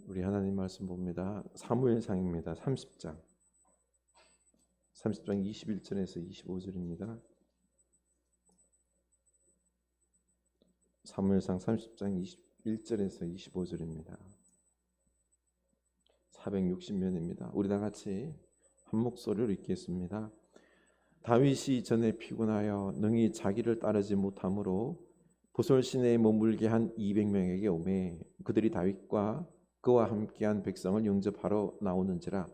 우리 하나님 말씀 봅니다. 사무엘상입니다. 30장 21절에서 25절입니다. 사무엘상 30장 21절에서 25절입니다. 460면입니다. 우리 다 같이 한 목소리로 읽겠습니다. 다윗이 전에 피곤하여 능히 자기를 따르지 못하므로 보솔 시내에 머물게 한 200명에게 오매 그들이 다윗과 그와 함께한 백성을 영접하러 나오는지라.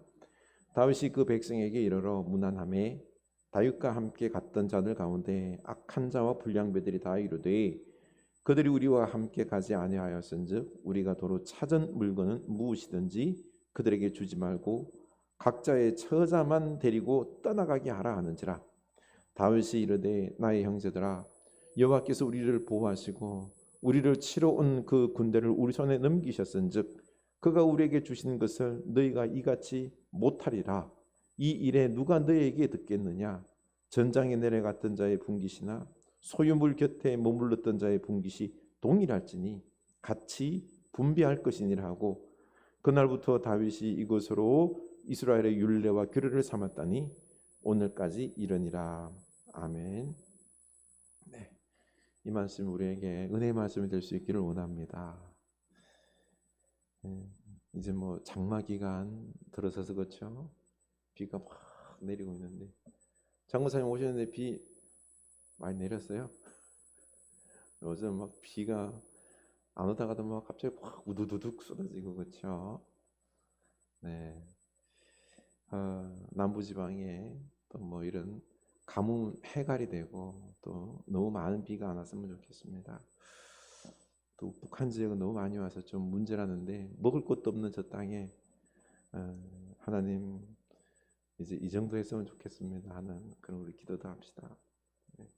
다윗이 그 백성에게 이르러 문안하매 다윗과 함께 갔던 자들 가운데 악한 자와 불량배들이 다 이르되 그들이 우리와 함께 가지 아니하였은즉 우리가 도로 찾은 물건은 무엇이든지 그들에게 주지 말고 각자의 처자만 데리고 떠나가게 하라 하는지라. 다윗이 이르되 나의 형제들아, 여호와께서 우리를 보호하시고 우리를 치러 온 그 군대를 우리 손에 넘기셨은즉 그가 우리에게 주신 것을 너희가 이같이 못하리라. 이 일에 누가 너희에게 듣겠느냐? 전장에 내려갔던 자의 분깃이나 소유물 곁에 머물렀던 자의 분깃이 동일할지니 같이 분비할 것이니라 하고, 그날부터 다윗이 이것으로 이스라엘의 율례와 규례를 삼았다니 오늘까지 이르니라. 아멘. 네, 이 말씀 우리에게 은혜의 말씀이 될 수 있기를 원합니다. 이제 뭐 장마 기간 들어서서 그렇죠. 비가 막 내리고 있는데, 장모사님 오셨는데 비 많이 내렸어요? 요즘 막 비가 안 오다가도 막 갑자기 막 우두두둑 쏟아지고 그렇죠. 네, 남부지방에 또 뭐 이런 가뭄 해갈이 되고 또 너무 많은 비가 안 왔으면 좋겠습니다. 또 북한 지역은 너무 많이 와서 좀 문제라는데, 먹을 것도 없는 저 땅에 하나님 이제 이 정도 했으면 좋겠습니다 하는 그런 우리 기도도 합시다. 네.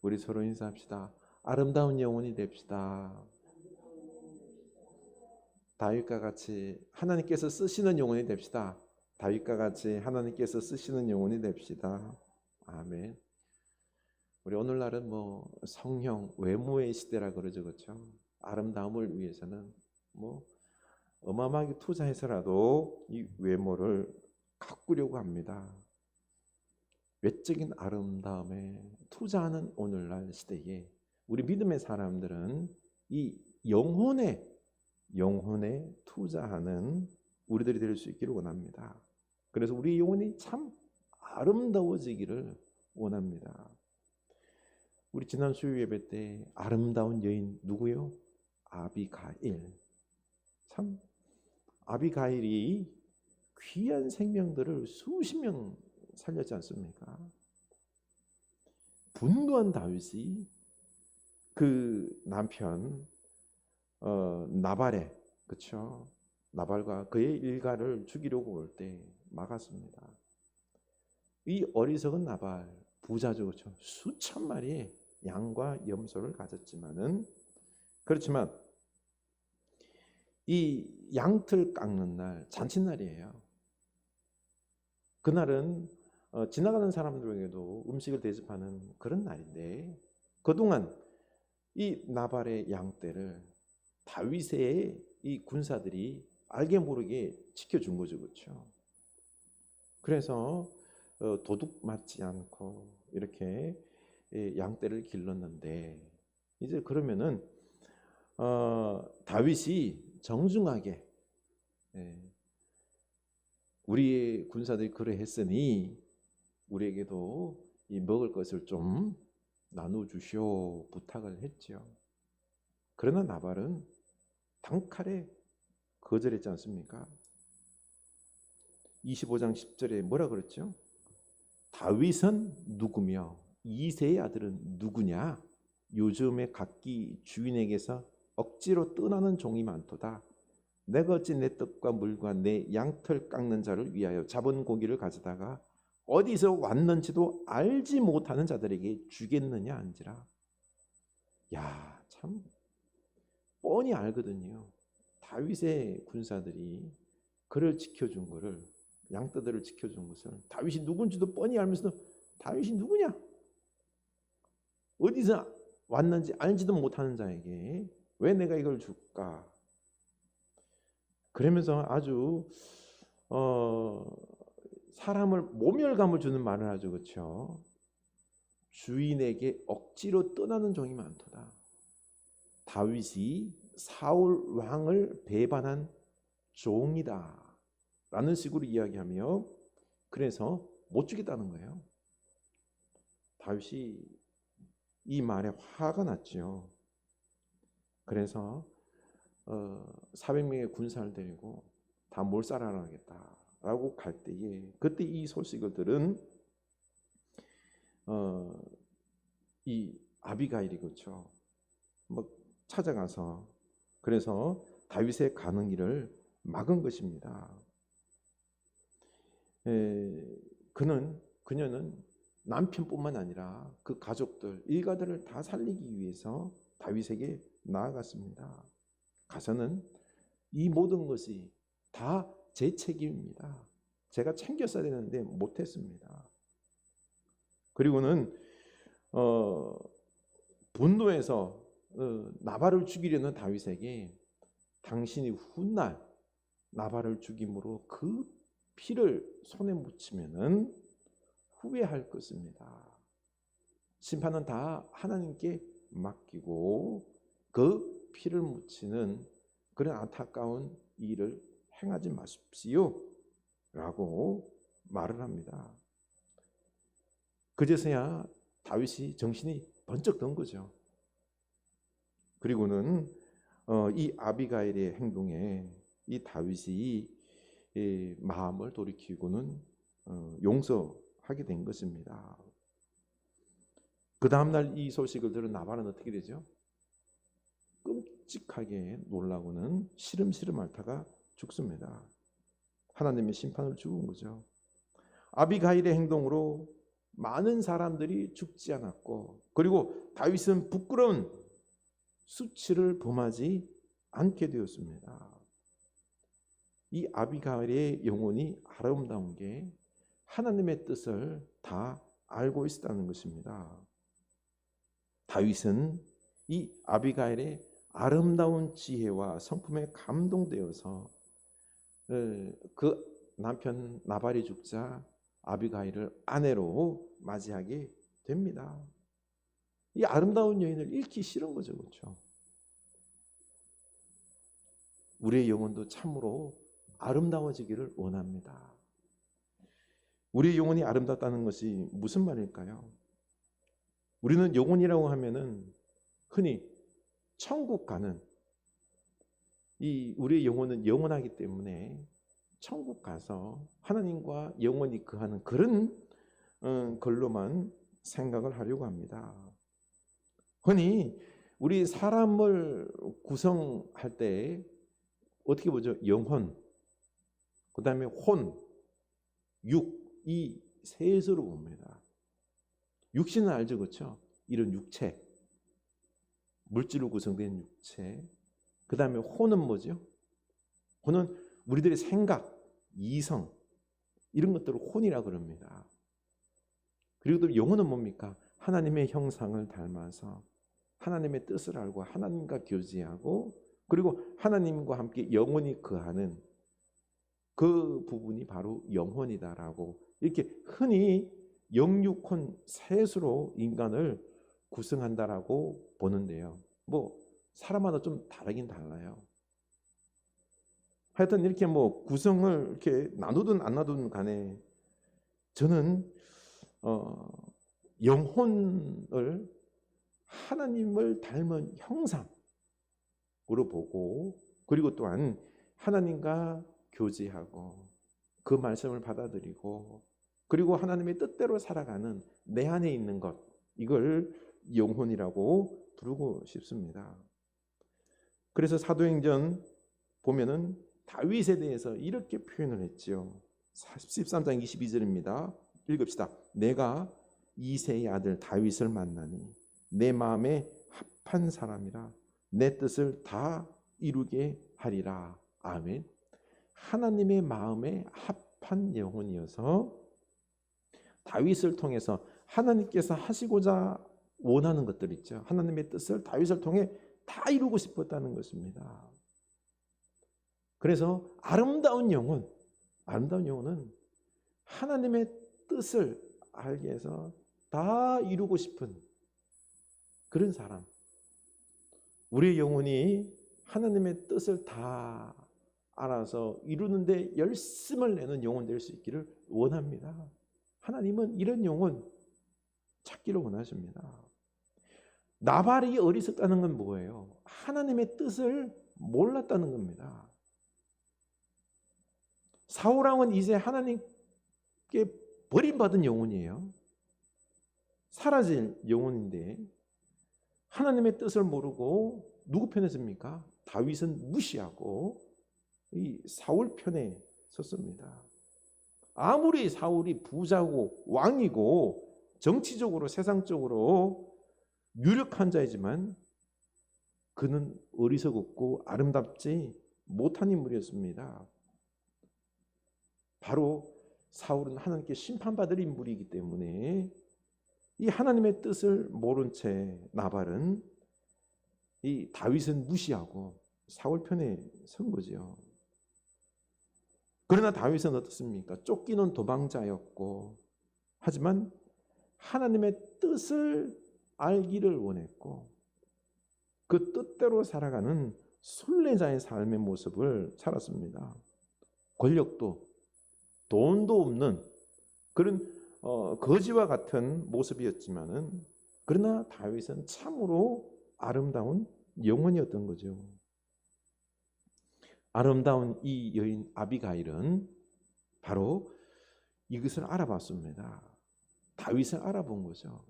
우리 서로 인사합시다. 아름다운 영혼이 됩시다. 다윗과 같이 하나님께서 쓰시는 영혼이 됩시다. 다윗과 같이 하나님께서 쓰시는 영혼이 됩시다. 아멘. 우리 오늘날은 뭐 성형, 외모의 시대라 그러죠, 그렇죠? 아름다움을 위해서는 뭐 어마어마하게 투자해서라도 이 외모를 가꾸려고 합니다. 외적인 아름다움에 투자하는 오늘날 시대에 우리 믿음의 사람들은 이 영혼에 투자하는 우리들이 될 수 있기를 원합니다. 그래서 우리 영혼이 참 아름다워지기를 원합니다. 우리 지난 수요 예배 때 아름다운 여인 누구요? 아비가일. 참 아비가일이 귀한 생명들을 수십 명 살렸지 않습니까? 분노한 다윗이 그 남편 나발에, 그렇죠? 나발과 그의 일가를 죽이려고 올 때 막았습니다. 이 어리석은 나발, 부자죠, 그렇죠? 수천 마리의 양과 염소를 가졌지만은, 그렇지만 이 양틀 깎는 날 잔칫날이에요. 그날은 지나가는 사람들에게도 음식을 대접하는 그런 날인데, 그동안 이 나발의 양떼를 다윗의 이 군사들이 알게 모르게 지켜준 거죠, 그렇죠? 그래서 도둑 맞지 않고 이렇게 양떼를 길렀는데, 이제 그러면은 다윗이 정중하게, 우리의 군사들이 그래 했으니 우리에게도 이 먹을 것을 좀 나눠주시오 부탁을 했죠. 그러나 나발은 단칼에 거절했지 않습니까? 25장 10절에 뭐라 그랬죠? 다윗은 누구며 이새의 아들은 누구냐? 요즘에 각기 주인에게서 억지로 떠나는 종이 많도다. 내가 어찌 내 떡과 물과 내 양털 깎는 자를 위하여 잡은 고기를 가져다가 어디서 왔는지도 알지 못하는 자들에게 주겠느냐 한지라. 야, 참 뻔히 알거든요. 다윗의 군사들이 그를 지켜준 거를, 양떼들을 지켜준 것을 다윗이 누군지도 뻔히 알면서도 다윗이 누구냐? 어디서 왔는지 알지도 못하는 자에게 왜 내가 이걸 줄까? 그러면서 아주 사람을 모멸감을 주는 말을 하죠. 그렇죠? 주인에게 억지로 떠나는 종이 많도다. 다윗이 사울 왕을 배반한 종이다 라는 식으로 이야기하며 그래서 못 죽겠다는 거예요. 다윗이 이 말에 화가 났죠. 그래서 400명의 군사를 데리고 다 몰살하러 가겠다라고 갈 때에 그때 이 소식을 들은 이 아비가일이 그렇죠. 뭐 찾아가서 그래서 다윗의 가는 길을 막은 것입니다. 그녀는 남편뿐만 아니라 그 가족들, 일가들을 다 살리기 위해서 다윗에게 나아갔습니다. 가서는 이 모든 것이 다 제 책임입니다. 제가 챙겼어야 되는데 못했습니다. 그리고는 분노해서 나발을 죽이려는 다윗에게 당신이 훗날 나발을 죽임으로 그 피를 손에 묻히면은 후회할 것입니다. 심판은 다 하나님께 맡기고 그 피를 묻히는 그런 안타까운 일을 행하지 마십시오 라고 말을 합니다. 그제서야 다윗이 정신이 번쩍 든 거죠. 그리고는 이 아비가일의 행동에 이 다윗이 마음을 돌이키고는 용서하게 된 것입니다. 그 다음날 이 소식을 들은 나발은 어떻게 되죠? 끔찍하게 놀라고는 시름시름 앓다가 죽습니다. 하나님의 심판을 죽은 거죠. 아비가일의 행동으로 많은 사람들이 죽지 않았고 그리고 다윗은 부끄러운 수치를 범하지 않게 되었습니다. 이 아비가일의 영혼이 아름다운 게 하나님의 뜻을 다 알고 있었다는 것입니다. 다윗은 이 아비가일의 아름다운 지혜와 성품에 감동되어서 그 남편 나발이 죽자 아비가일을 아내로 맞이하게 됩니다. 이 아름다운 여인을 잃기 싫은 거죠. 그렇죠? 우리의 영혼도 참으로 아름다워지기를 원합니다. 우리의 영혼이 아름답다는 것이 무슨 말일까요? 우리는 영혼이라고 하면은 흔히 천국 가는 우리의 영혼은 영원하기 때문에 천국 가서 하나님과 영원히 거하는 그런 걸로만 생각을 하려고 합니다. 흔히 우리 사람을 구성할 때 어떻게 보죠? 영혼, 그 다음에 혼, 육, 이 셋으로 봅니다. 육신은 알죠, 그렇죠? 이런 육체, 물질로 구성된 육체. 그 다음에 혼은 뭐죠? 혼은 우리들의 생각, 이성 이런 것들을 혼이라 그럽니다. 그리고 또 영혼은 뭡니까? 하나님의 형상을 닮아서 하나님의 뜻을 알고 하나님과 교제하고 그리고 하나님과 함께 영원히 거하는 그 부분이 바로 영혼이다라고 이렇게 흔히 영육혼 셋으로 인간을 구성한다라고 보는데요. 뭐 사람마다 좀 다르긴 달라요. 하여튼 이렇게 뭐 구성을 이렇게 나누든 안 나누든 간에 저는 영혼을 하나님을 닮은 형상으로 보고 그리고 또한 하나님과 교제하고 그 말씀을 받아들이고 그리고 하나님의 뜻대로 살아가는 내 안에 있는 것 이걸 영혼이라고 부르고 싶습니다. 그래서 사도행전 보면은 다윗에 대해서 이렇게 표현을 했지요. 13장 22절입니다. 읽읍시다. 내가 이새의 아들 다윗을 만나니 내 마음에 합한 사람이라 내 뜻을 다 이루게 하리라. 아멘. 하나님의 마음에 합한 영혼이어서 다윗을 통해서 하나님께서 하시고자 원하는 것들 있죠. 하나님의 뜻을 다윗을 통해 다 이루고 싶었다는 것입니다. 그래서 아름다운 영혼은 하나님의 뜻을 알게 해서 다 이루고 싶은 그런 사람. 우리의 영혼이 하나님의 뜻을 다 알아서 이루는데 열심을 내는 영혼 될 수 있기를 원합니다. 하나님은 이런 영혼 찾기를 원하십니다. 나발이 어리석다는 건 뭐예요? 하나님의 뜻을 몰랐다는 겁니다. 사울왕은 이제 하나님께 버림받은 영혼이에요. 사라질 영혼인데 하나님의 뜻을 모르고 누구 편에 섭니까? 다윗은 무시하고 이 사울 편에 섰습니다. 아무리 사울이 부자고 왕이고 정치적으로 세상적으로 유력한 자이지만 그는 어리석었고 아름답지 못한 인물이었습니다. 바로 사울은 하나님께 심판받을 인물이기 때문에 이 하나님의 뜻을 모른 채 나발은 이 다윗은 무시하고 사울 편에 선 거죠. 그러나 다윗은 어떻습니까? 쫓기는 도망자였고 하지만 하나님의 뜻을 알기를 원했고 그 뜻대로 살아가는 순례자의 삶의 모습을 살았습니다. 권력도 돈도 없는 그런 거지와 같은 모습이었지만은 그러나 다윗은 참으로 아름다운 영혼이었던 거죠. 아름다운 이 여인 아비가일은 바로 이것을 알아봤습니다. 다윗을 알아본 거죠.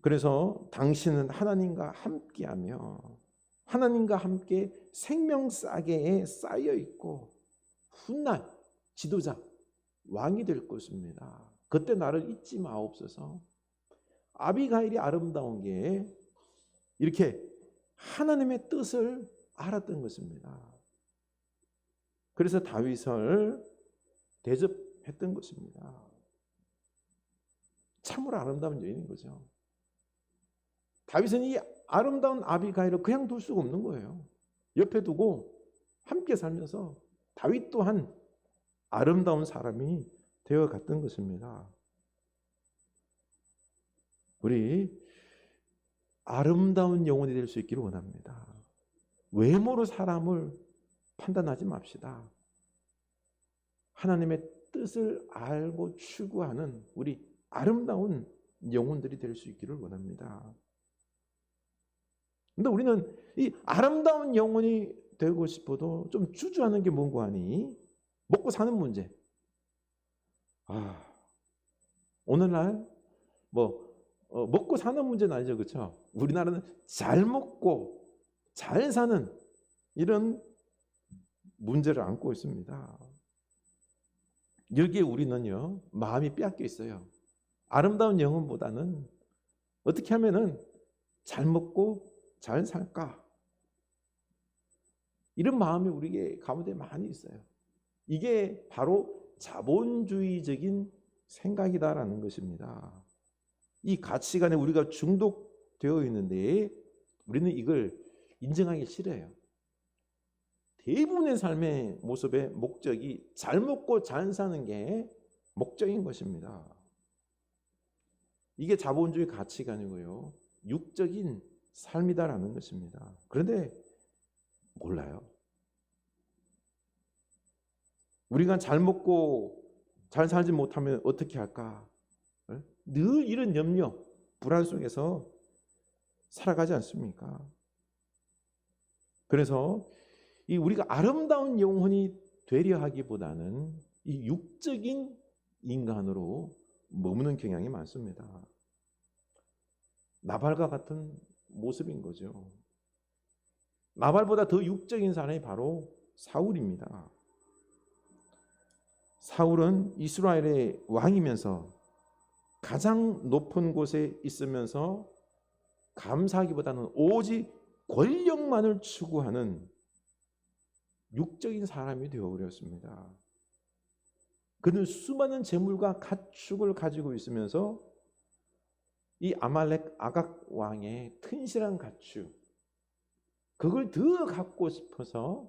그래서 당신은 하나님과 함께하며 하나님과 함께 생명싸개에 쌓여 있고 훗날 지도자 왕이 될 것입니다. 그때 나를 잊지 마옵소서. 아비가일이 아름다운 게 이렇게 하나님의 뜻을 알았던 것입니다. 그래서 다윗을 대접했던 것입니다. 참으로 아름다운 여인인 거죠. 다윗은 이 아름다운 아비가일을 그냥 둘 수가 없는 거예요. 옆에 두고 함께 살면서 다윗 또한 아름다운 사람이 되어갔던 것입니다. 우리 아름다운 영혼이 될 수 있기를 원합니다. 외모로 사람을 판단하지 맙시다. 하나님의 뜻을 알고 추구하는 우리 아름다운 영혼들이 될 수 있기를 원합니다. 근데 우리는 이 아름다운 영혼이 되고 싶어도 좀 주저하는 게 뭔고 하니? 먹고 사는 문제. 오늘날 먹고 사는 문제는 아니죠, 그렇죠? 우리나라는 잘 먹고 잘 사는 이런 문제를 안고 있습니다. 여기에 우리는요 마음이 빼앗겨 있어요. 아름다운 영혼보다는 어떻게 하면은 잘 먹고 잘 살까? 이런 마음이 우리 가운데 많이 있어요. 이게 바로 자본주의적인 생각이다라는 것입니다. 이 가치관에 우리가 중독되어 있는데 우리는 이걸 인정하기 싫어요. 대부분의 삶의 모습의 목적이 잘 먹고 잘 사는 게 목적인 것입니다. 이게 자본주의 가치관이고요. 육적인 삶이다라는 것입니다. 그런데 몰라요. 우리가 잘 먹고 잘 살지 못하면 어떻게 할까? 늘 이런 염려, 불안 속에서 살아가지 않습니까? 그래서 이 우리가 아름다운 영혼이 되려 하기보다는 이 육적인 인간으로 머무는 경향이 많습니다. 나발과 같은 모습인 거죠. 나발보다 더 육적인 사람이 바로 사울입니다. 사울은 이스라엘의 왕이면서 가장 높은 곳에 있으면서 감사하기보다는 오직 권력만을 추구하는 육적인 사람이 되어버렸습니다. 그는 수많은 재물과 가축을 가지고 있으면서 이 아말렉 아각 왕의 튼실한 가축, 그걸 더 갖고 싶어서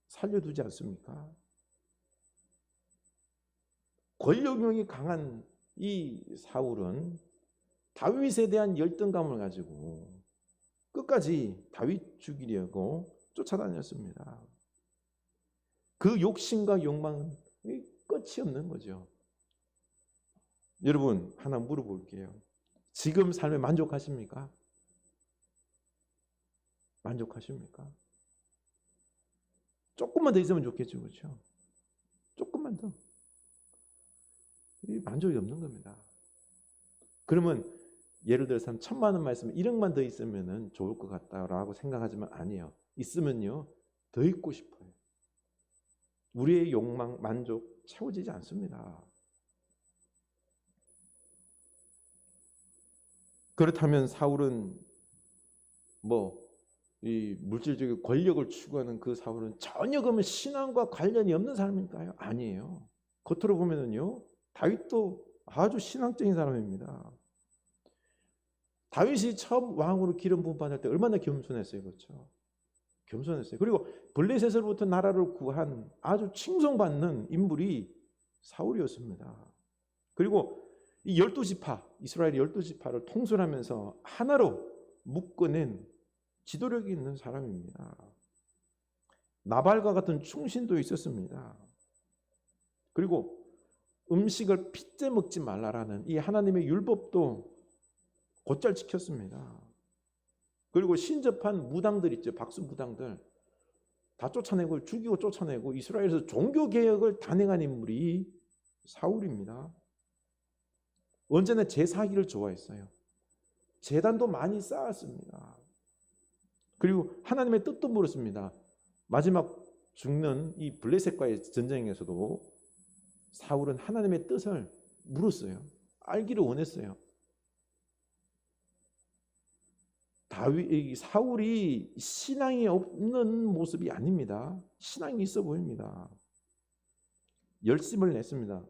살려두지 않습니까? 권력욕이 강한 이 사울은 다윗에 대한 열등감을 가지고 끝까지 다윗 죽이려고 쫓아다녔습니다. 그 욕심과 욕망은 끝이 없는 거죠. 여러분, 하나 물어볼게요. 지금 삶에 만족하십니까? 만족하십니까? 조금만 더 있으면 좋겠죠, 그렇죠? 조금만 더. 만족이 없는 겁니다. 그러면 예를 들어서 1,000만 원 말씀에 1억만 더 있으면 좋을 것 같다라고 생각하지만 아니에요. 있으면요, 더 있고 싶어요. 우리의 욕망, 만족 채워지지 않습니다. 그렇다면 사울은 이 물질적인 권력을 추구하는 그 사울은 전혀 그러면 신앙과 관련이 없는 사람일까요? 아니에요. 겉으로 보면은요, 다윗도 아주 신앙적인 사람입니다. 다윗이 처음 왕으로 기름 부음 받을 때 얼마나 겸손했어요, 그렇죠? 겸손했어요. 그리고 블레셋으로부터 나라를 구한 아주 칭송받는 인물이 사울이었습니다. 그리고 이 12지파, 이스라엘 12지파를 통솔하면서 하나로 묶어낸 지도력이 있는 사람입니다. 나발과 같은 충신도 있었습니다. 그리고 음식을 핏째 먹지 말라라는 이 하나님의 율법도 곧잘 지켰습니다. 그리고 신접한 무당들 있죠. 박수 무당들. 다 쫓아내고 죽이고 쫓아내고 이스라엘에서 종교개혁을 단행한 인물이 사울입니다. 언제나 제사하기를 좋아했어요. 제단도 많이 쌓았습니다. 그리고 하나님의 뜻도 물었습니다. 마지막 죽는 이 블레셋과의 전쟁에서도 사울은 하나님의 뜻을 물었어요. 알기를 원했어요. 사울이 신앙이 없는 모습이 아닙니다. 신앙이 있어 보입니다. 열심을 냈습니다.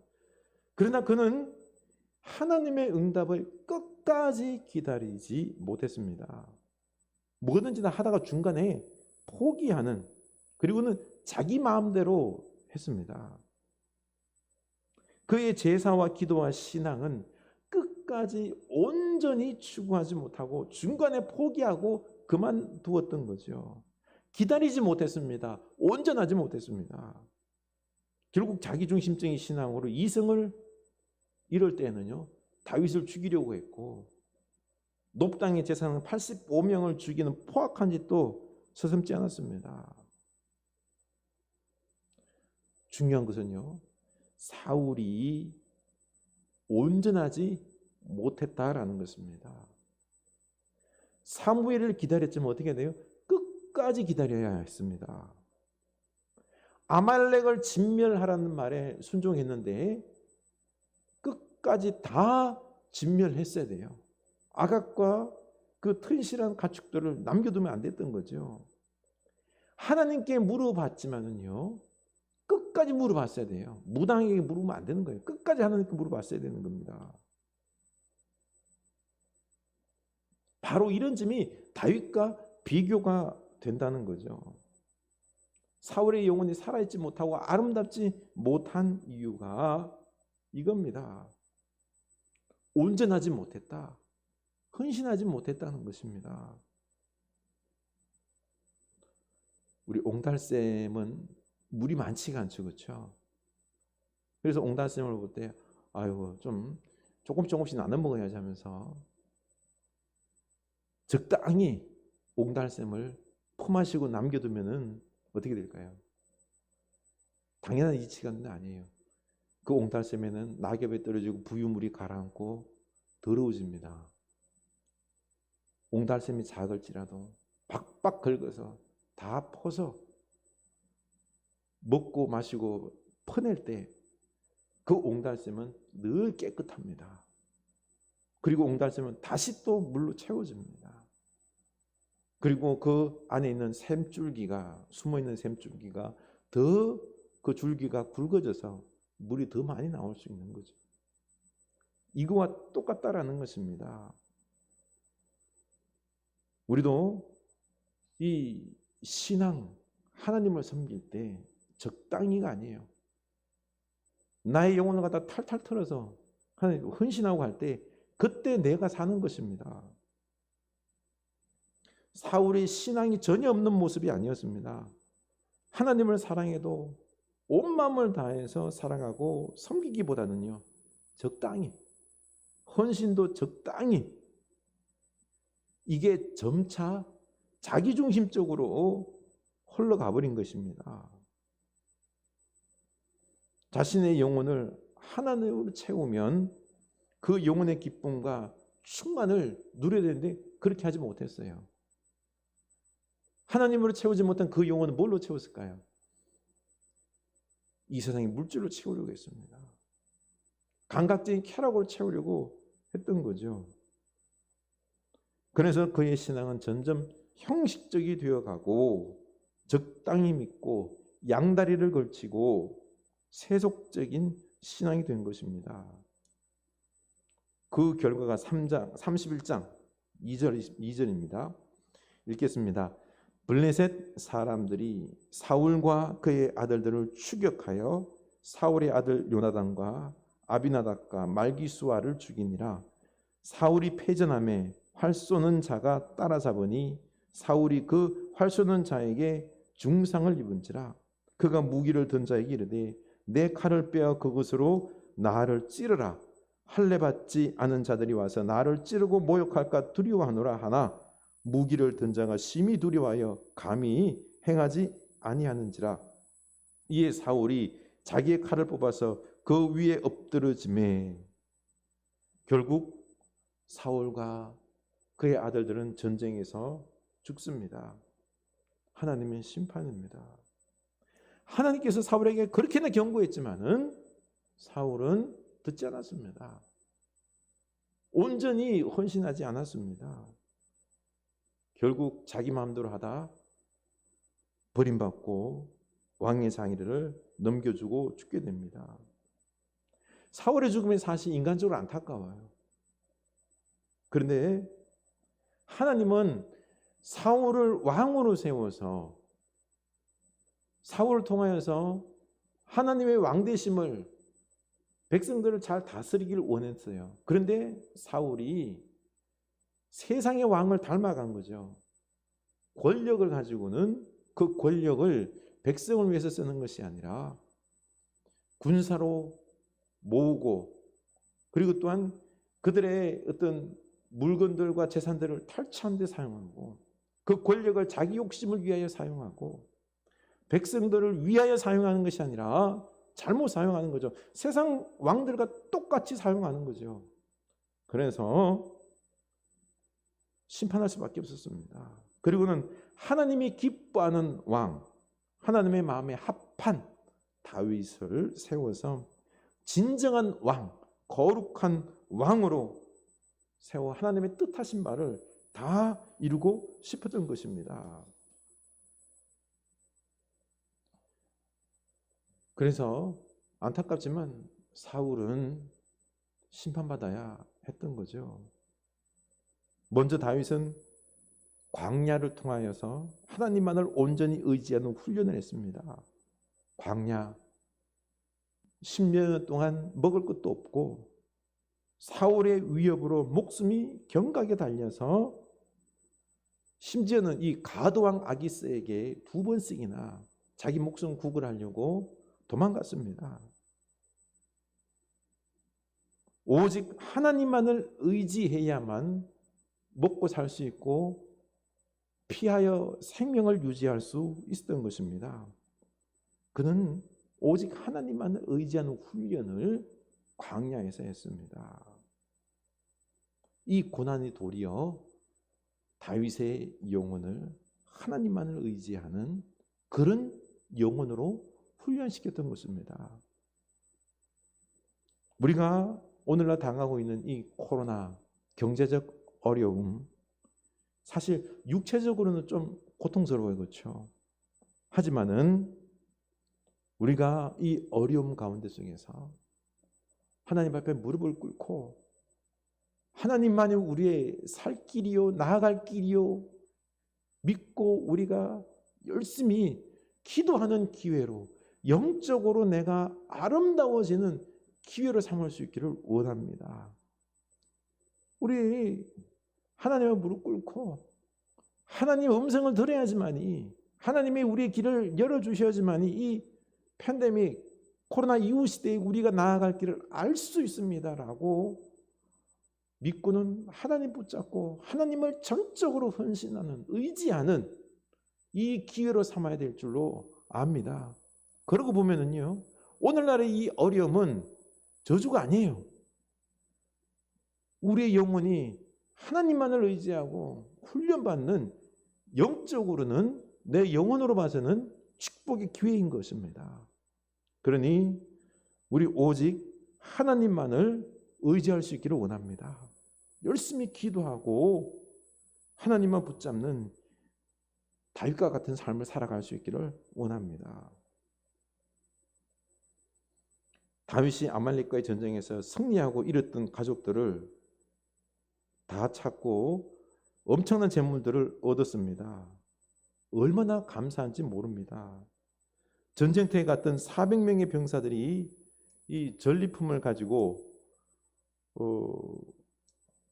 그러나 그는 하나님의 응답을 끝까지 기다리지 못했습니다. 뭐든지 다 하다가 중간에 포기하는, 그리고는 자기 마음대로 했습니다. 그의 제사와 기도와 신앙은 끝까지 온전히 추구하지 못하고 중간에 포기하고 그만두었던 거죠. 기다리지 못했습니다. 온전하지 못했습니다. 결국 자기중심적인 신앙으로 이성을 이럴 때는요, 다윗을 죽이려고 했고 높당의 제사장 85명을 죽이는 포악한 짓도 서슴지 않았습니다. 중요한 것은요, 사울이 온전하지 못했다라는 것입니다. 사무엘을 기다렸지만 어떻게 돼요? 끝까지 기다려야 했습니다. 아말렉을 진멸하라는 말에 순종했는데 끝까지 다 진멸했어야 돼요. 아각과 그 튼실한 가축들을 남겨두면 안 됐던 거죠. 하나님께 물어봤지만은요, 끝까지 물어봤어야 돼요. 무당에게 물으면 안 되는 거예요. 끝까지 하나님께 물어봤어야 되는 겁니다. 바로 이런 점이 다윗과 비교가 된다는 거죠. 사울의 영혼이 살아있지 못하고 아름답지 못한 이유가 이겁니다. 온전하지 못했다. 헌신하지 못했다는 것입니다. 우리 옹달샘은 물이 많지가 않죠, 그렇죠? 그래서 옹달샘을 볼 때 아이고 좀 조금씩 나눠 먹어야지 하면서 적당히 옹달샘을 퍼마시고 남겨두면은 어떻게 될까요? 당연한 이치가 아니에요. 그 옹달샘에는 낙엽에 떨어지고 부유물이 가라앉고 더러워집니다. 옹달샘이 작을지라도 박박 긁어서 다 퍼서 먹고 마시고 퍼낼 때 그 옹달샘은 늘 깨끗합니다. 그리고 옹달샘은 다시 또 물로 채워집니다. 그리고 그 안에 있는 샘줄기가, 숨어있는 샘줄기가 더 그 줄기가 굵어져서 물이 더 많이 나올 수 있는 거죠. 이거와 똑같다라는 것입니다. 우리도 이 신앙, 하나님을 섬길 때 적당히가 아니에요. 나의 영혼을 갖다 탈탈 털어서 하나님 헌신하고 할 때 그때 내가 사는 것입니다. 사울의 신앙이 전혀 없는 모습이 아니었습니다. 하나님을 사랑해도 온 마음을 다해서 사랑하고 섬기기보다는요, 적당히, 헌신도 적당히, 이게 점차 자기중심적으로 흘러가 버린 것입니다. 자신의 영혼을 하나님으로 채우면 그 영혼의 기쁨과 충만을 누려야 되는데 그렇게 하지 못했어요. 하나님으로 채우지 못한 그 영혼은 뭘로 채웠을까요? 이 세상의 물질로 채우려고 했습니다. 감각적인 쾌락으로 채우려고 했던 거죠. 그래서 그의 신앙은 점점 형식적이 되어가고 적당히 믿고 양다리를 걸치고 세속적인 신앙이 된 것입니다. 그 결과가 31장 2절입니다. 읽겠습니다. 블레셋 사람들이 사울과 그의 아들들을 추격하여 사울의 아들 요나단과 아비나답과 말기수아를 죽이니라. 사울이 패전함에 활 쏘는 자가 따라잡으니 사울이 그 활 쏘는 자에게 중상을 입은지라. 그가 무기를 든 자에게 이르되 내 칼을 빼어 그것으로 나를 찌르라. 할례 받지 않은 자들이 와서 나를 찌르고 모욕할까 두려워하노라 하나 무기를 든 자가 심히 두려워하여 감히 행하지 아니하는지라. 이에 사울이 자기의 칼을 뽑아서 그 위에 엎드러지매 결국 사울과 그의 아들들은 전쟁에서 죽습니다. 하나님의 심판입니다. 하나님께서 사울에게 그렇게나 경고했지만은 사울은 듣지 않았습니다. 온전히 헌신하지 않았습니다. 결국 자기 마음대로 하다 버림받고 왕의 장의를 넘겨주고 죽게 됩니다. 사울의 죽음이 사실 인간적으로 안타까워요. 그런데 하나님은 사울을 왕으로 세워서 사울을 통하여서 하나님의 왕되심을 백성들을 잘 다스리기를 원했어요. 그런데 사울이 세상의 왕을 닮아간 거죠. 권력을 가지고는 그 권력을 백성을 위해서 쓰는 것이 아니라 군사로 모으고 그리고 또한 그들의 어떤 물건들과 재산들을 탈취하는 데 사용하고 그 권력을 자기 욕심을 위하여 사용하고 백성들을 위하여 사용하는 것이 아니라 잘못 사용하는 거죠. 세상 왕들과 똑같이 사용하는 거죠. 그래서 심판할 수밖에 없었습니다. 그리고는 하나님이 기뻐하는 왕, 하나님의 마음에 합한 다윗을 세워서 진정한 왕, 거룩한 왕으로 세워 하나님의 뜻하신 바를 다 이루고 싶었던 것입니다. 그래서 안타깝지만 사울은 심판받아야 했던 거죠. 먼저 다윗은 광야를 통하여서 하나님만을 온전히 의지하는 훈련을 했습니다. 광야 10년 동안 먹을 것도 없고 사울의 위협으로 목숨이 경각에 달려서 심지어는 이 가드왕 아기스에게 2번씩이나 자기 목숨 구걸하려고 도망갔습니다. 오직 하나님만을 의지해야만 먹고 살 수 있고 피하여 생명을 유지할 수 있었던 것입니다. 그는 오직 하나님만을 의지하는 훈련을 광야에서 했습니다. 이 고난이 도리어 다윗의 영혼을 하나님만을 의지하는 그런 영혼으로 훈련시켰던 것입니다. 우리가 오늘날 당하고 있는 이 코로나 경제적 어려움, 사실 육체적으로는 좀 고통스러워요. 그렇죠? 하지만은 우리가 이 어려움 가운데 속에서 하나님 앞에 무릎을 꿇고 하나님만이 우리의 살 길이요 나아갈 길이요 믿고 우리가 열심히 기도하는 기회로, 영적으로 내가 아름다워지는 기회로 삼을 수 있기를 원합니다. 우리 하나님의 무릎 꿇고 하나님의 음성을 들어야지만이, 하나님이 우리의 길을 열어주셔야지만이 이 팬데믹, 코로나 이후 시대에 우리가 나아갈 길을 알 수 있습니다라고 믿고는 하나님 붙잡고 하나님을 전적으로 헌신하는, 의지하는 이 기회로 삼아야 될 줄로 압니다. 그러고 보면은요, 오늘날의 이 어려움은 저주가 아니에요. 우리의 영혼이 하나님만을 의지하고 훈련받는, 영적으로는, 내 영혼으로 봐서는 축복의 기회인 것입니다. 그러니 우리 오직 하나님만을 의지할 수 있기를 원합니다. 열심히 기도하고 하나님만 붙잡는 다윗과 같은 삶을 살아갈 수 있기를 원합니다. 다윗이 아말렉과의 전쟁에서 승리하고 이뤘던 가족들을 다 찾고 엄청난 재물들을 얻었습니다. 얼마나 감사한지 모릅니다. 전쟁터에 갔던 400명의 병사들이 이 전리품을 가지고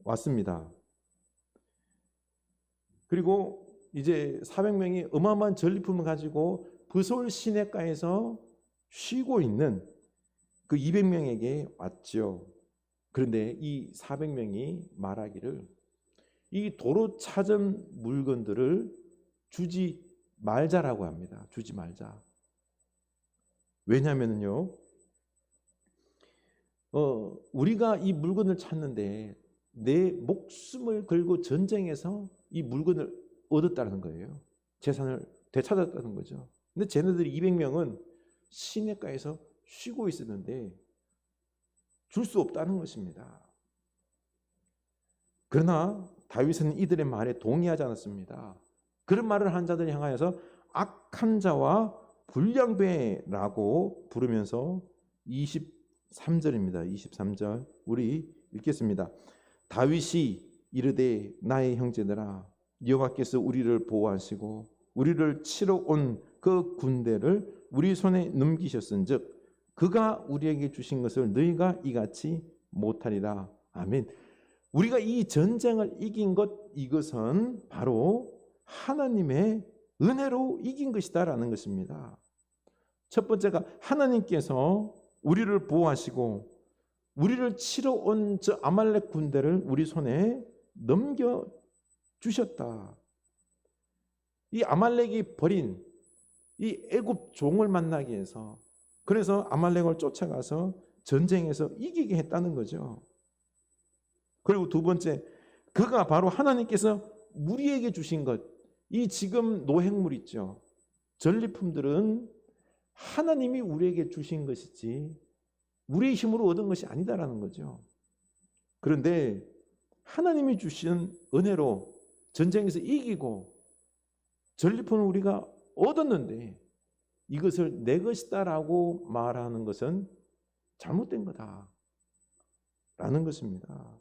왔습니다. 그리고 이제 400명이 어마어마한 전리품을 가지고 브솔 시내가에서 쉬고 있는 그 200명에게 왔죠. 그런데 이 400명이 말하기를 이 도로 찾은 물건들을 주지 말자라고 합니다. 주지 말자. 왜냐하면요, 우리가 이 물건을 찾는데 내 목숨을 걸고 전쟁에서 이 물건을 얻었다는 거예요. 재산을 되찾았다는 거죠. 근데 쟤네들이 200명은 시내가에서 쉬고 있었는데 줄 수 없다는 것입니다. 그러나 다윗은 이들의 말에 동의하지 않았습니다. 그런 말을 한 자들을 향하여서 악한 자와 불량배라고 부르면서 23절입니다. 23절 우리 읽겠습니다. 다윗이 이르되 나의 형제들아, 여호와께서 우리를 보호하시고 우리를 치러 온 그 군대를 우리 손에 넘기셨은즉 그가 우리에게 주신 것을 너희가 이같이 못하리라. 아멘. 우리가 이 전쟁을 이긴 것, 이것은 바로 하나님의 은혜로 이긴 것이다라는 것입니다. 첫 번째가 하나님께서 우리를 보호하시고 우리를 치러 온 저 아말렉 군대를 우리 손에 넘겨주셨다. 이 아말렉이 버린 이 애굽 종을 만나게 해서, 그래서 아말렉을 쫓아가서 전쟁에서 이기게 했다는 거죠. 그리고 두 번째, 그가 바로 하나님께서 우리에게 주신 것, 이 지금 노획물 있죠. 전리품들은 하나님이 우리에게 주신 것이지 우리의 힘으로 얻은 것이 아니다라는 거죠. 그런데 하나님이 주신 은혜로 전쟁에서 이기고 전리품을 우리가 얻었는데 이것을 내 것이다라고 말하는 것은 잘못된 거다라는 것입니다.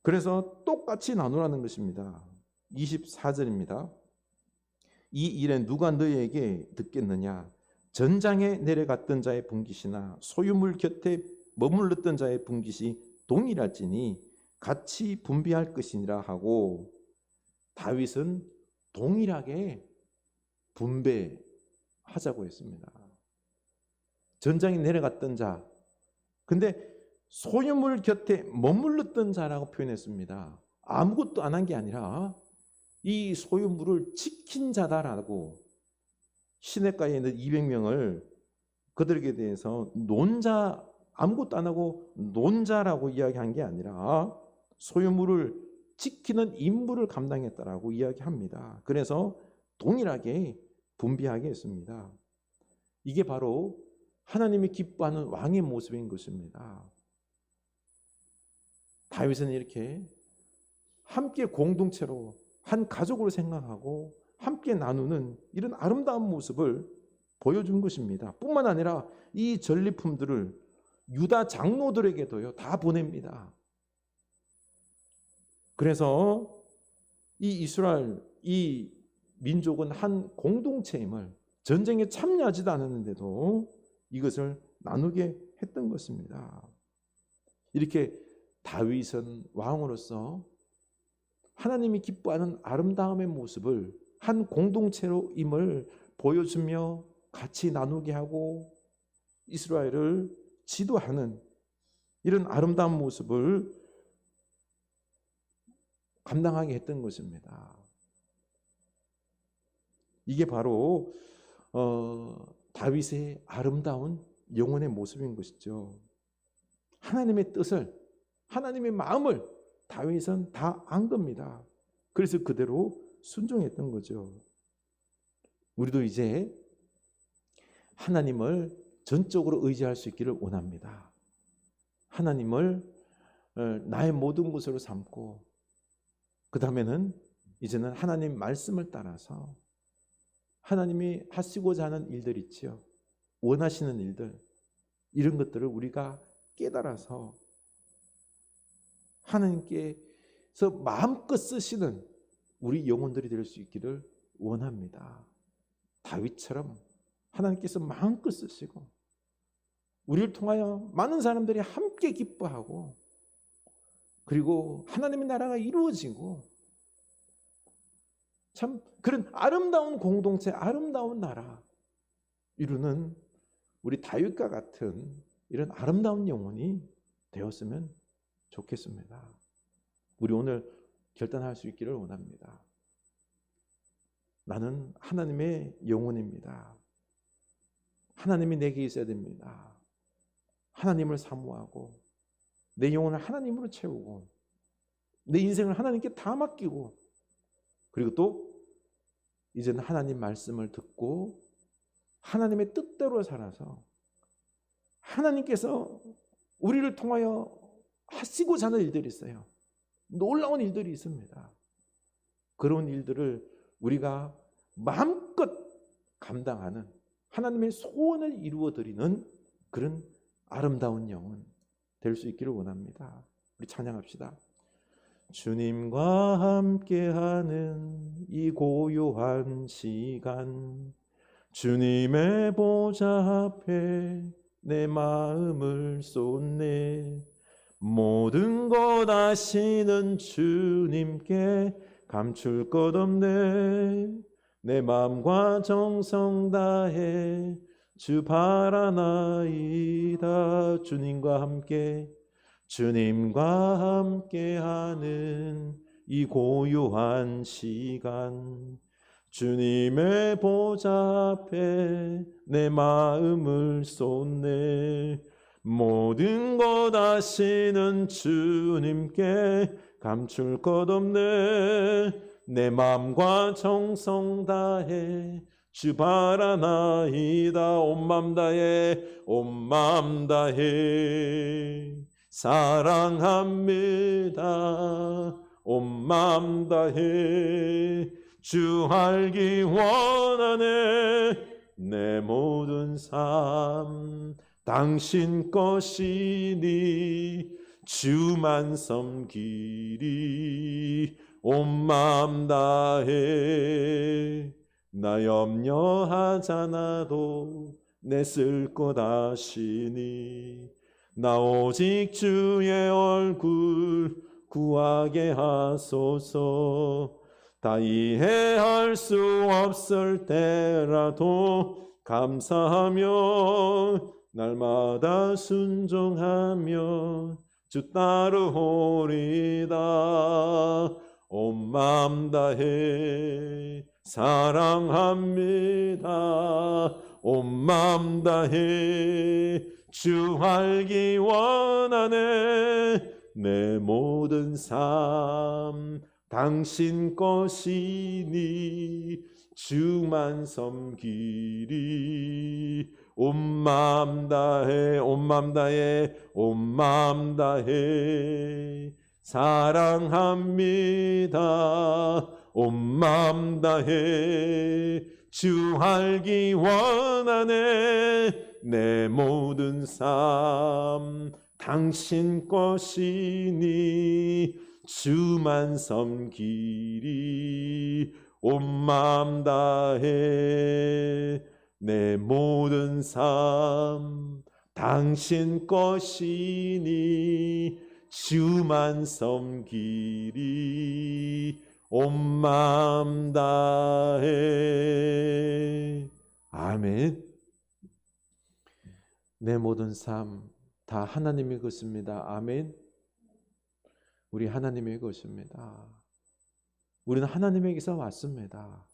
그래서 똑같이 나누라는 것입니다. 24절입니다. 이 일에 누가 너희에게 듣겠느냐? 전장에 내려갔던 자의 분깃이나 소유물 곁에 머물렀던 자의 분깃이 동일할지니 같이 분비할 것이니라 하고, 다윗은 동일하게 분배하자고 했습니다. 전장에 내려갔던 자, 근데 소유물 곁에 머물렀던 자라고 표현했습니다. 아무것도 안 한 게 아니라 이 소유물을 지킨 자다라고, 시내가에 있는 200명을 그들에게 대해서 논자, 아무것도 안 하고 논자라고 이야기한 게 아니라 소유물을 지키는 임무를 감당했다라고 이야기합니다. 그래서 동일하게 분비하게 했습니다. 이게 바로 하나님이 기뻐하는 왕의 모습인 것입니다. 다윗은 이렇게 함께 공동체로 한 가족으로 생각하고 함께 나누는 이런 아름다운 모습을 보여준 것입니다. 뿐만 아니라 이 전리품들을 유다 장로들에게도요 다 보냅니다. 그래서 이 이스라엘, 이 민족은 한 공동체임을, 전쟁에 참여하지도 않았는데도 이것을 나누게 했던 것입니다. 이렇게 다윗은 왕으로서 하나님이 기뻐하는 아름다움의 모습을 한 공동체로임을 보여주며 같이 나누게 하고 이스라엘을 지도하는 이런 아름다운 모습을 감당하게 했던 것입니다. 이게 바로 다윗의 아름다운 영혼의 모습인 것이죠. 하나님의 뜻을, 하나님의 마음을 다윗은 다 안 겁니다. 그래서 그대로 순종했던 거죠. 우리도 이제 하나님을 전적으로 의지할 수 있기를 원합니다. 하나님을 나의 모든 것으로 삼고, 그 다음에는 이제는 하나님 말씀을 따라서 하나님이 하시고자 하는 일들 있지요. 원하시는 일들, 이런 것들을 우리가 깨달아서 하나님께서 마음껏 쓰시는 우리 영혼들이 될 수 있기를 원합니다. 다윗처럼 하나님께서 마음껏 쓰시고 우리를 통하여 많은 사람들이 함께 기뻐하고, 그리고 하나님의 나라가 이루어지고, 참 그런 아름다운 공동체, 아름다운 나라 이루는 우리 다윗과 같은 이런 아름다운 영혼이 되었으면 좋겠습니다. 우리 오늘 결단할 수 있기를 원합니다. 나는 하나님의 영혼입니다. 하나님이 내게 있어야 됩니다. 하나님을 사모하고 내 영혼을 하나님으로 채우고 내 인생을 하나님께 다 맡기고, 그리고 또 이제는 하나님 말씀을 듣고 하나님의 뜻대로 살아서 하나님께서 우리를 통하여 하시고자 하는 일들이 있어요. 놀라운 일들이 있습니다. 그런 일들을 우리가 마음껏 감당하는, 하나님의 소원을 이루어드리는 그런 아름다운 영혼 될 수 있기를 원합니다. 우리 찬양합시다. 주님과 함께하는 이 고요한 시간, 주님의 보좌 앞에 내 마음을 쏟네. 모든 것 아시는 주님께 감출 것 없네. 내 마음과 정성 다해 주 바라나이다. 주님과 함께하는 이 고요한 시간, 주님의 보좌 앞에 내 마음을 쏟네. 모든 것 아시는 주님께 감출 것 없네. 내 마음과 정성 다해 주 바라나이다. 온 맘 다해 사랑합니다. 온 맘 다해 주 알기 원하네. 내 모든 삶 당신 것이니 주만 섬기리. 온 맘 다해 나 염려하잖아도 내 쓸 것 아시니. 나 오직 주의 얼굴 구하게 하소서. 다 이해할 수 없을 때라도 감사하며 날마다 순종하며 주 따르오리다. 온 맘 다해 사랑합니다. 온 맘 다해 주 알기 원하네. 내 모든 삶 당신 것이니 주만 섬기리. 온 맘 다해 사랑합니다. 온 맘 다해 주 알기 원하네. 내 모든 삶 당신 것이니 주만 섬기리. 온 마음 다해 내 모든 삶 당신 것이니 주만 섬기리 온 마음 다해. 아멘. 내 모든 삶 다 하나님의 것입니다. 아멘. 우리 하나님의 것입니다. 우리는 하나님에게서 왔습니다.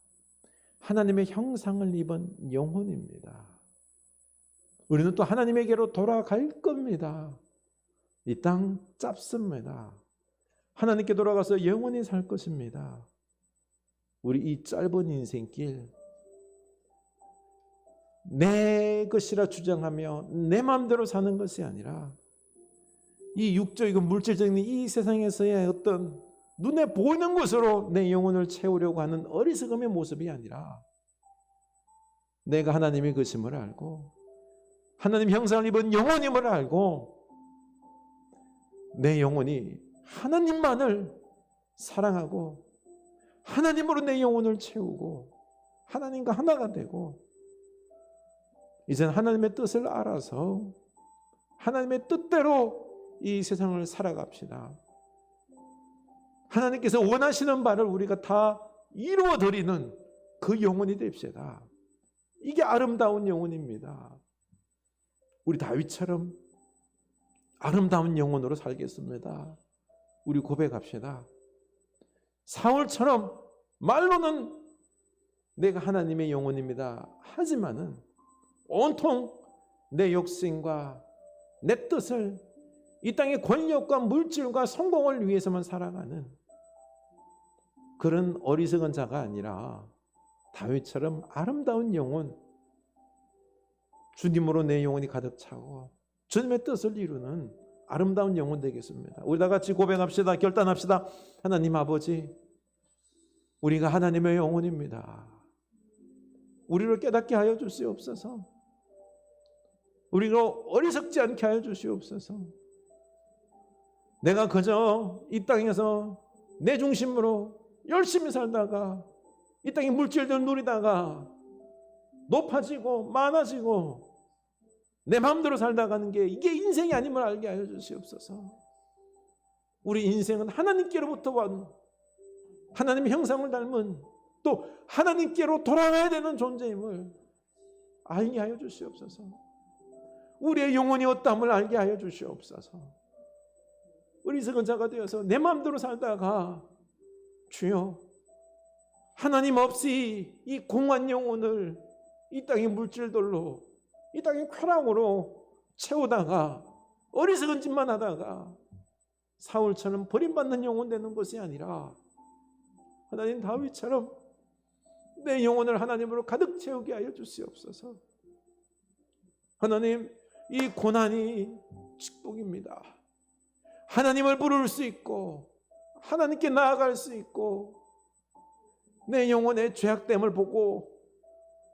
하나님의 형상을 입은 영혼입니다. 우리는 또 하나님에게로 돌아갈 겁니다. 이 땅 짧습니다. 하나님께 돌아가서 영원히 살 것입니다. 우리 이 짧은 인생길 내 것이라 주장하며 내 마음대로 사는 것이 아니라 이 육적이고 물질적인 이 세상에서의 어떤 눈에 보이는 것으로 내 영혼을 채우려고 하는 어리석음의 모습이 아니라 내가 하나님의 것임을 알고 하나님 형상을 입은 영혼임을 알고 내 영혼이 하나님만을 사랑하고 하나님으로 내 영혼을 채우고 하나님과 하나가 되고 이제는 하나님의 뜻을 알아서 하나님의 뜻대로 이 세상을 살아갑시다. 하나님께서 원하시는 바를 우리가 다 이루어드리는 그 영혼이 됩시다. 이게 아름다운 영혼입니다. 우리 다윗처럼 아름다운 영혼으로 살겠습니다. 우리 고백합시다. 사울처럼 말로는 내가 하나님의 영혼입니다. 하지만은 온통 내 욕심과 내 뜻을 이 땅의 권력과 물질과 성공을 위해서만 살아가는 그런 어리석은 자가 아니라 다윗처럼 아름다운 영혼, 주님으로 내 영혼이 가득 차고 주님의 뜻을 이루는 아름다운 영혼 되겠습니다. 우리 다 같이 고백합시다. 결단합시다. 하나님 아버지, 우리가 하나님의 영혼입니다. 우리를 깨닫게 하여 주시옵소서. 우리가 어리석지 않게 하여 주시옵소서. 내가 그저 이 땅에서 내 중심으로 열심히 살다가 이 땅의 물질들 누리다가 높아지고 많아지고 내 마음대로 살다가는 게 이게 인생이 아님을 알게 하여 주시옵소서. 우리 인생은 하나님께로부터 온 하나님의 형상을 닮은 또 하나님께로 돌아가야 되는 존재임을 알게 하여 주시옵소서. 우리의 영혼이 어떠함을 알게 하여 주시옵소서. 어리석은 자가 되어서 내 마음대로 살다가 주여 하나님 없이 이 공한 영혼을 이 땅의 물질들로 이 땅의 쾌락으로 채우다가 어리석은 짓만 하다가 사울처럼 버림받는 영혼 되는 것이 아니라 하나님 다윗처럼 내 영혼을 하나님으로 가득 채우게 하여 주시옵소서. 하나님, 이 고난이 축복입니다. 하나님을 부를 수 있고 하나님께 나아갈 수 있고 내 영혼의 죄악됨을 보고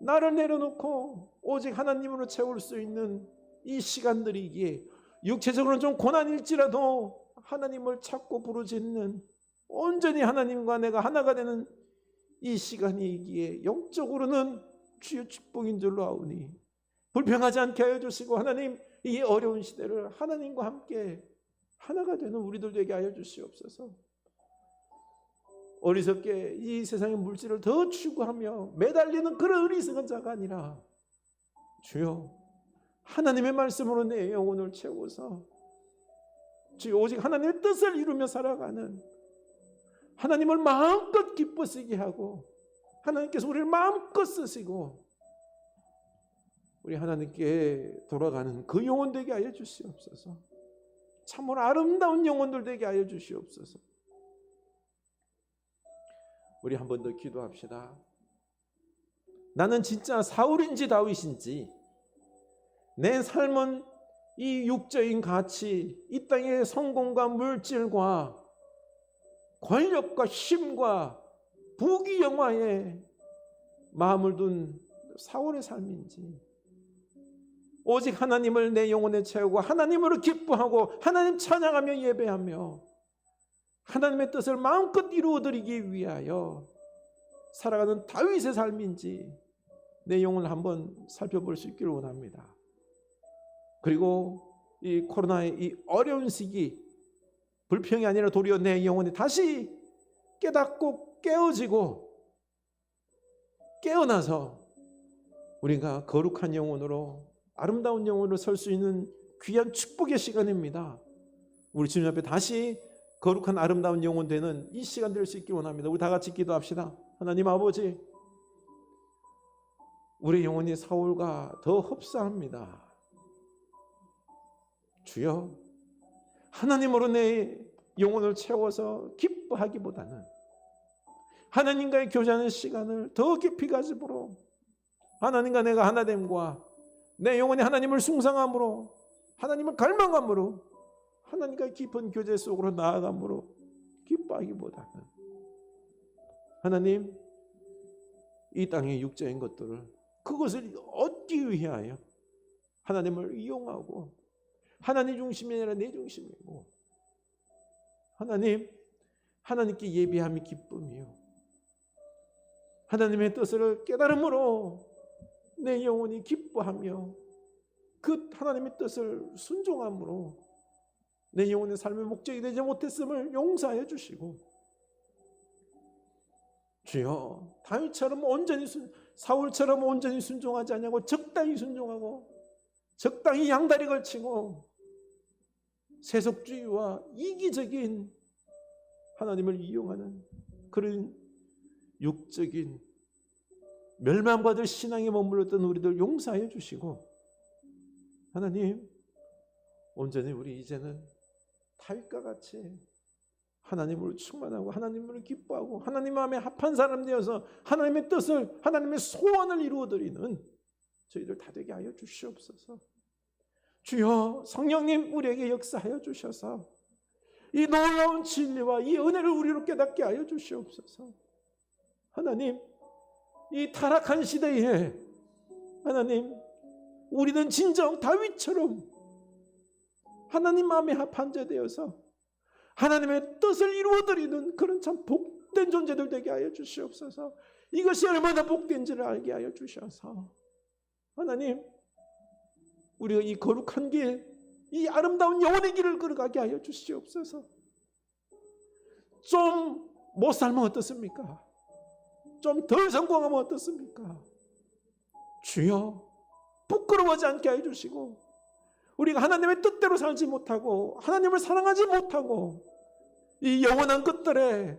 나를 내려놓고 오직 하나님으로 채울 수 있는 이 시간들이기에 육체적으로는 좀 고난일지라도 하나님을 찾고 부르짖는 온전히 하나님과 내가 하나가 되는 이 시간이기에 영적으로는 주의 축복인 줄로 아오니 불평하지 않게 하여 주시고 하나님 이 어려운 시대를 하나님과 함께 하나가 되는 우리들 되게 하여 주시옵소서. 어리석게 이 세상의 물질을 더 추구하며 매달리는 그런 어리석은 자가 아니라 주여 하나님의 말씀으로 내 영혼을 채워서 주여 오직 하나님의 뜻을 이루며 살아가는 하나님을 마음껏 기쁘시게 하고 하나님께서 우리를 마음껏 쓰시고 우리 하나님께 돌아가는 그 영혼 되게 하여 주시옵소서. 참으로 아름다운 영혼들 되게 하여 주시옵소서. 우리 한 번 더 기도합시다. 나는 진짜 사울인지 다윗인지 내 삶은 이 육적인 가치, 이 땅의 성공과 물질과 권력과 힘과 부귀영화에 마음을 둔 사울의 삶인지 오직 하나님을 내 영혼에 채우고 하나님으로 기뻐하고 하나님 찬양하며 예배하며 하나님의 뜻을 마음껏 이루어드리기 위하여 살아가는 다윗의 삶인지 내 영혼을 한번 살펴볼 수 있기를 원합니다. 그리고 이 코로나의 이 어려운 시기, 불평이 아니라 도리어 내 영혼이 다시 깨닫고 깨어지고 깨어나서 우리가 거룩한 영혼으로, 아름다운 영혼으로 설 수 있는 귀한 축복의 시간입니다. 우리 주님 앞에 다시 거룩한 아름다운 영혼 되는 이 시간 될 수 있기 원합니다. 우리 다 같이 기도합시다. 하나님 아버지, 우리 영혼이 사울과 더 흡사합니다. 주여, 하나님으로 내 영혼을 채워서 기뻐하기보다는 하나님과의 교제하는 시간을 더 깊이 가짐으로, 하나님과 내가 하나됨과 내 영혼이 하나님을 숭상함으로, 하나님을 갈망함으로, 하나님과의 깊은 교제 속으로 나아감으로 기뻐하기보다는 하나님, 이 땅의 육적인 것들을, 그것을 얻기 위하여 하나님을 이용하고, 하나님 중심이 아니라 내 중심이고, 하나님, 하나님께 예배함이 기쁨이요, 하나님의 뜻을 깨달음으로 내 영혼이 기뻐하며 그 하나님의 뜻을 순종함으로 내 영혼의 삶의 목적이 되지 못했음을 용서하여 주시고, 주여, 다윗처럼 온전히 사울처럼 온전히 순종하지 않냐고 적당히 순종하고 적당히 양다리 걸치고 세속주의와 이기적인 하나님을 이용하는 그런 육적인 멸망받을 신앙에 머물렀던 우리들 용서하여 주시고, 하나님, 온전히 우리 이제는 다윗과 같이 하나님으로 충만하고 하나님으로 기뻐하고 하나님 마음에 합한 사람 되어서 하나님의 뜻을, 하나님의 소원을 이루어드리는 저희들 다 되게 하여 주시옵소서. 주여, 성령님 우리에게 역사하여 주셔서 이 놀라운 진리와 이 은혜를 우리로 깨닫게 하여 주시옵소서. 하나님, 이 타락한 시대에 하나님, 우리는 진정 다윗처럼 하나님 마음에 합한 자 되어서 하나님의 뜻을 이루어드리는 그런 참 복된 존재들 되게 하여 주시옵소서. 이것이 얼마나 복된지를 알게 하여 주셔서 하나님, 우리가 이 거룩한 길, 이 아름다운 영혼의 길을 걸어가게 하여 주시옵소서. 좀 못 살면 어떻습니까? 좀 덜 성공하면 어떻습니까? 주여, 부끄러워하지 않게 해 주시고, 우리가 하나님의 뜻대로 살지 못하고 하나님을 사랑하지 못하고 이 영원한 것들에,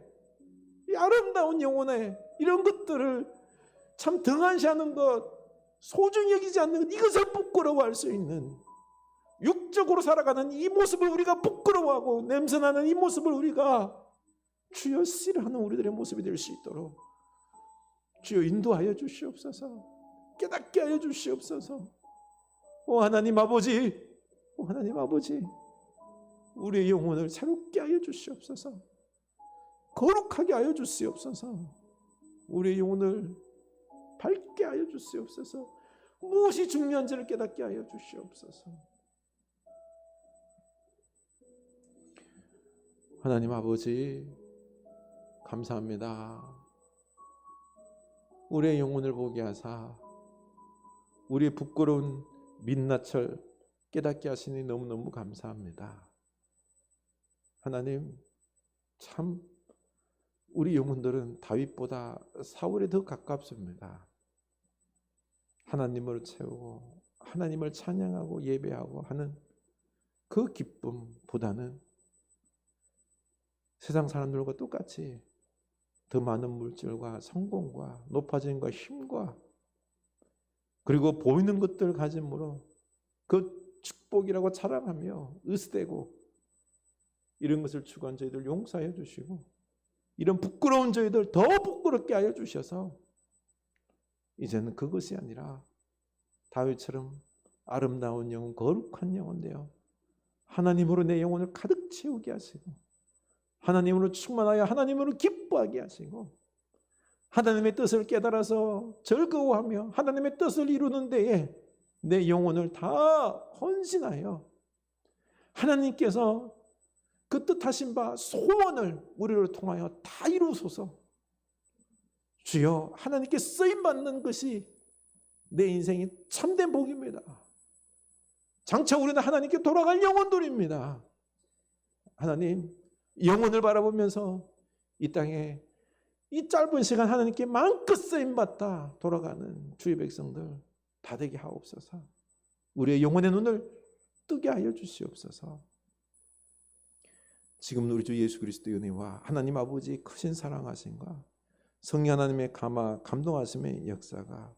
이 아름다운 영혼의 이런 것들을 참 등한시하는 것, 소중히 여기지 않는 것, 이것을 부끄러워할 수 있는, 육적으로 살아가는 이 모습을 우리가 부끄러워하고 냄새나는 이 모습을 우리가 주여 싫어하는 우리들의 모습이 될 수 있도록 주여 인도하여 주시옵소서. 깨닫게 하여 주시옵소서. 오 하나님 아버지, 오 하나님 아버지, 우리의 영혼을 새롭게 하여 주시옵소서. 거룩하게 하여 주시옵소서. 우리의 영혼을 밝게 하여 주시옵소서. 무엇이 중요한지를 깨닫게 하여 주시옵소서. 하나님 아버지, 감사합니다. 우리의 영혼을 보게 하사 우리의 부끄러운 민낯을 깨닫게 하시니 너무너무 감사합니다. 하나님, 참 우리 영혼들은 다윗보다 사울에 더 가깝습니다. 하나님을 채우고 하나님을 찬양하고 예배하고 하는 그 기쁨보다는 세상 사람들과 똑같이 더 많은 물질과 성공과 높아짐과 힘과 그리고 보이는 것들을 가짐으로 그 축복이라고 자랑하며 으스대고 이런 것을 추구한 저희들 용서해 주시고, 이런 부끄러운 저희들 더 부끄럽게 하여 주셔서 이제는 그것이 아니라 다윗처럼 아름다운 영혼, 거룩한 영혼 되어 하나님으로 내 영혼을 가득 채우게 하시고 하나님으로 충만하여 하나님으로 기뻐하게 하시고 하나님의 뜻을 깨달아서 즐거워하며 하나님의 뜻을 이루는 데에 내 영혼을 다 헌신하여 하나님께서 그 뜻하신 바 소원을 우리를 통하여 다 이루소서. 주여, 하나님께 쓰임받는 것이 내 인생이 참된 복입니다. 장차 우리는 하나님께 돌아갈 영혼들입니다. 하나님, 영혼을 바라보면서 이 땅에 이 짧은 시간 하나님께 마음껏 쓰임받다 돌아가는 주의 백성들 다 되게 하옵소서. 우리의 영혼의 눈을 뜨게 하여 주시옵소서. 지금 우리 주 예수 그리스도의 은혜와 하나님 아버지의 크신 사랑하심과 성령 하나님의 감동하심의 역사가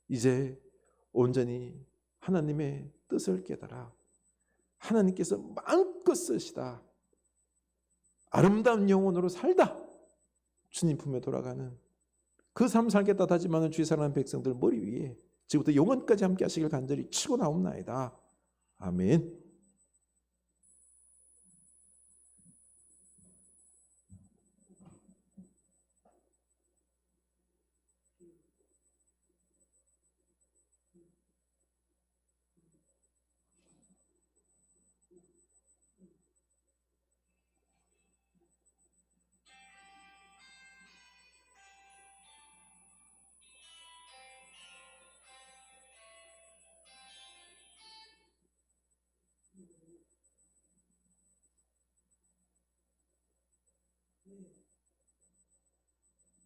이제 온전히 하나님의 뜻을 깨달아 하나님께서 마음껏 쓰시다 아름다운 영혼으로 살다 주님 품에 돌아가는 그 삶 살겠다 다짐하는 주의 사랑하는 백성들 머리 위에 지금부터 영원까지 함께 하시길 간절히 치고 나옵나이다. 아멘.